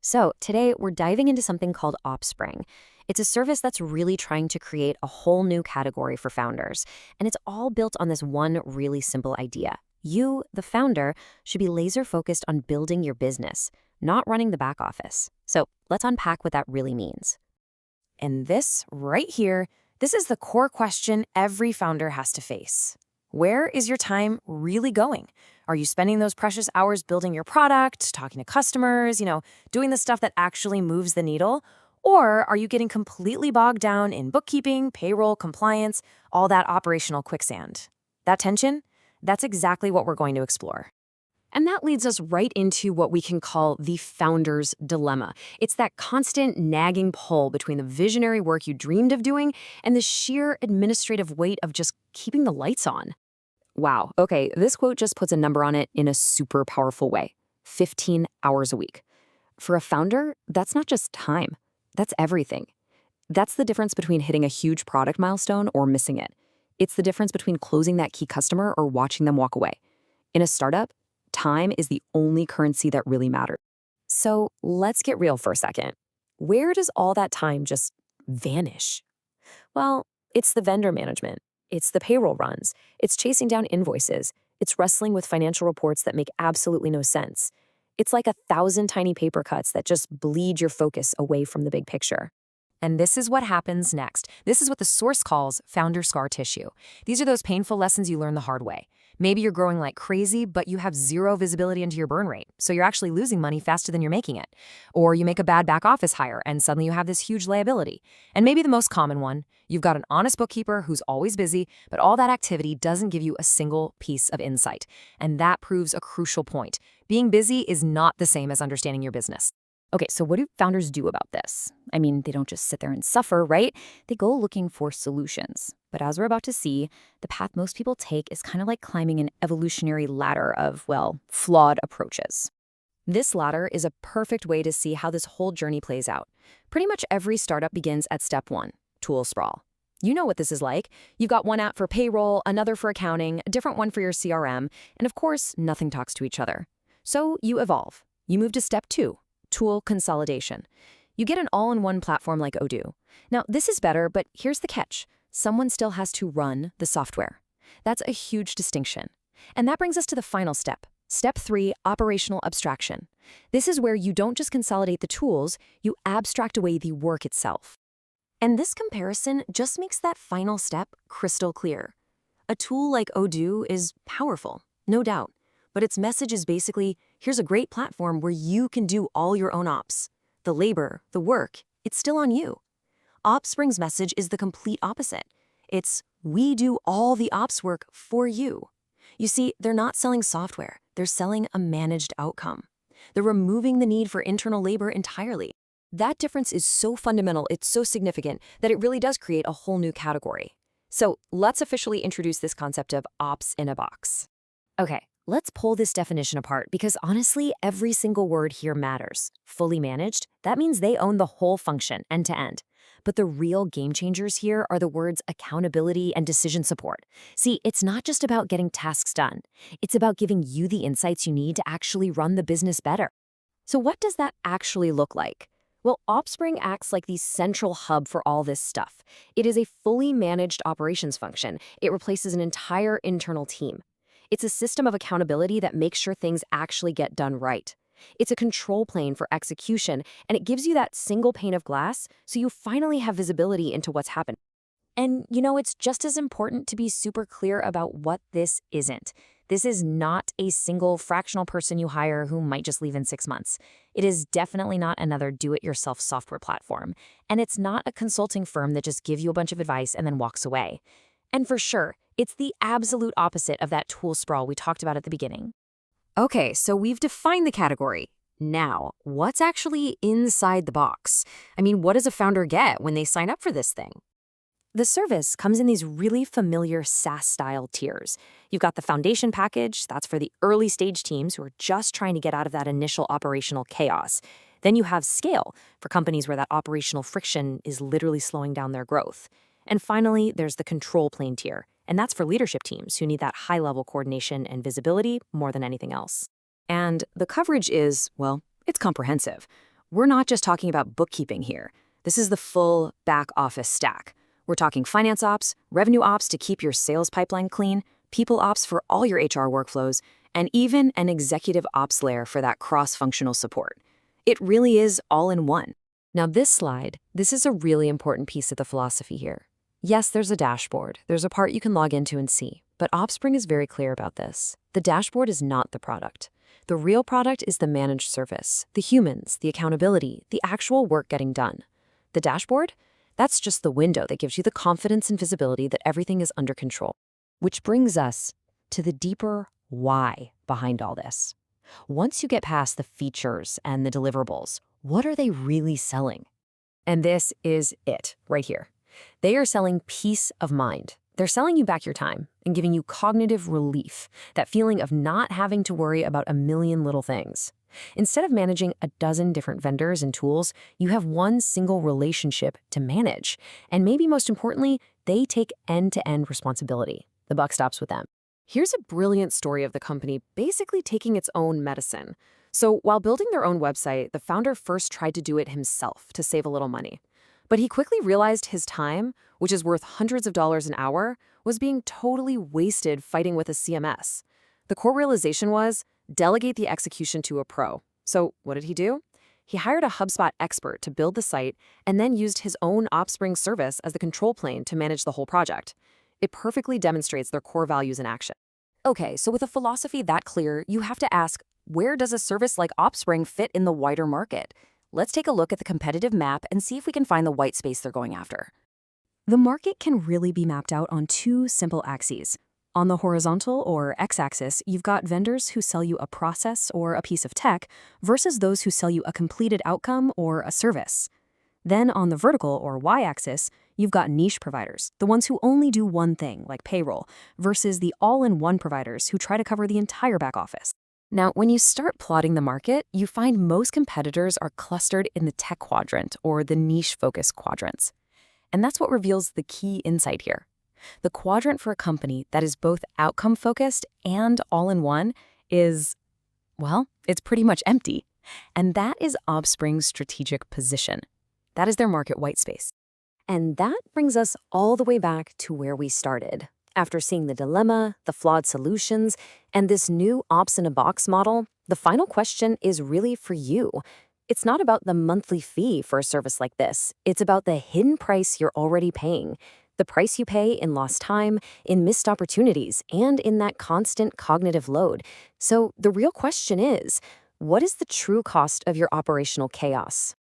So, today we're diving into something called Opspring. It's a service that's really trying to create a whole new category for founders, and it's all built on this one really simple idea. You, the founder, should be laser focused on building your business, not running the back office. So, let's unpack what that really means. And this, right here, this is the core question every founder has to face. Where is your time really going? Are you spending those precious hours building your product, talking to customers, doing the stuff that actually moves the needle? Or are you getting completely bogged down in bookkeeping, payroll, compliance, all that operational quicksand? That tension? That's exactly what we're going to explore. And that leads us right into what we can call the founder's dilemma. It's that constant nagging pull between the visionary work you dreamed of doing and the sheer administrative weight of just keeping the lights on. Wow, okay, this quote just puts a number on it in a super powerful way. 15 hours a week. For a founder, that's not just time. That's everything. That's the difference between hitting a huge product milestone or missing it. It's the difference between closing that key customer or watching them walk away. In a startup, time is the only currency that really matters. So let's get real for a second. Where does all that time just vanish? Well, it's the vendor management. It's the payroll runs. It's chasing down invoices. It's wrestling with financial reports that make absolutely no sense. It's like 1,000 tiny paper cuts that just bleed your focus away from the big picture. And this is what happens next. This is what the source calls founder scar tissue. These are those painful lessons you learn the hard way. Maybe you're growing like crazy, but you have zero visibility into your burn rate, so you're actually losing money faster than you're making it. Or you make a bad back office hire, and suddenly you have this huge liability. And maybe the most common one, you've got an honest bookkeeper who's always busy, but all that activity doesn't give you a single piece of insight. And that proves a crucial point. Being busy is not the same as understanding your business. Okay, so what do founders do about this? I mean, they don't just sit there and suffer, right? They go looking for solutions. But as we're about to see, the path most people take is kind of like climbing an evolutionary ladder of, well, flawed approaches. This ladder is a perfect way to see how this whole journey plays out. Pretty much every startup begins at step one, tool sprawl. You know what this is like. You've got one app for payroll, another for accounting, a different one for your CRM, and of course, nothing talks to each other. So you evolve. You move to step two, tool consolidation. You get an all-in-one platform like Odoo. Now, this is better, but here's the catch. Someone still has to run the software. That's a huge distinction. And that brings us to the final step. Step three, operational abstraction. This is where you don't just consolidate the tools, you abstract away the work itself. And this comparison just makes that final step crystal clear. A tool like Odoo is powerful, no doubt. But its message is basically, here's a great platform where you can do all your own ops. The labor, the work, it's still on you. Opspring's message is the complete opposite. It's, we do all the ops work for you. You see, they're not selling software. They're selling a managed outcome. They're removing the need for internal labor entirely. That difference is so fundamental, it's so significant, that it really does create a whole new category. So let's officially introduce this concept of ops in a box. Okay. Let's pull this definition apart because honestly, every single word here matters. Fully managed, that means they own the whole function end to end. But the real game changers here are the words accountability and decision support. See, it's not just about getting tasks done. It's about giving you the insights you need to actually run the business better. So what does that actually look like? Well, Opspring acts like the central hub for all this stuff. It is a fully managed operations function. It replaces an entire internal team. It's a system of accountability that makes sure things actually get done right. It's a control plane for execution, and it gives you that single pane of glass so you finally have visibility into what's happened. And it's just as important to be super clear about what this isn't. This is not a single fractional person you hire who might just leave in 6 months. It is definitely not another do-it-yourself software platform. And it's not a consulting firm that just gives you a bunch of advice and then walks away. And for sure, it's the absolute opposite of that tool sprawl we talked about at the beginning. Okay, so we've defined the category. Now, what's actually inside the box? I mean, what does a founder get when they sign up for this thing? The service comes in these really familiar SaaS-style tiers. You've got the foundation package, that's for the early stage teams who are just trying to get out of that initial operational chaos. Then you have scale for companies where that operational friction is literally slowing down their growth. And finally, there's the control plane tier, and that's for leadership teams who need that high-level coordination and visibility more than anything else. And the coverage is, well, it's comprehensive. we're not just talking about bookkeeping here. This is the full back office stack. We're talking finance ops, revenue ops to keep your sales pipeline clean, people ops for all your HR workflows, and even an executive ops layer for that cross-functional support. It really is all in one. Now this is a really important piece of the philosophy here. Yes, there's a dashboard. There's a part you can log into and see, but Opspring is very clear about this. The dashboard is not the product. The real product is the managed service, the humans, the accountability, the actual work getting done. The dashboard? That's just the window that gives you the confidence and visibility that everything is under control. Which brings us to the deeper why behind all this. Once you get past the features and the deliverables, what are they really selling? And this is it right here. They are selling peace of mind. They're selling you back your time and giving you cognitive relief, that feeling of not having to worry about a million little things. Instead of managing a dozen different vendors and tools, you have one single relationship to manage. And maybe most importantly, they take end-to-end responsibility. The buck stops with them. Here's a brilliant story of the company basically taking its own medicine. So while building their own website, the founder first tried to do it himself to save a little money. But he quickly realized his time, which is worth hundreds of dollars an hour, was being totally wasted fighting with a CMS. The core realization was delegate the execution to a pro. So what did he do? He hired a HubSpot expert to build the site and then used his own Opspring service as the control plane to manage the whole project. It perfectly demonstrates their core values in action. Okay, so with a philosophy that clear, you have to ask, where does a service like Opspring fit in the wider market? Let's take a look at the competitive map and see if we can find the white space they're going after. The market can really be mapped out on two simple axes. On the horizontal, or x-axis, you've got vendors who sell you a process or a piece of tech versus those who sell you a completed outcome or a service. Then on the vertical, or y-axis, you've got niche providers, the ones who only do one thing, like payroll, versus the all-in-one providers who try to cover the entire back office. Now, when you start plotting the market, you find most competitors are clustered in the tech quadrant, or the niche-focus quadrants. And that's what reveals the key insight here. The quadrant for a company that is both outcome-focused and all-in-one is, well, it's pretty much empty. And that is Opspring's strategic position. That is their market white space. And that brings us all the way back to where we started. After seeing the dilemma, the flawed solutions, and this new ops-in-a-box model, the final question is really for you. It's not about the monthly fee for a service like this. It's about the hidden price you're already paying. The price you pay in lost time, in missed opportunities, and in that constant cognitive load. So the real question is, what is the true cost of your operational chaos?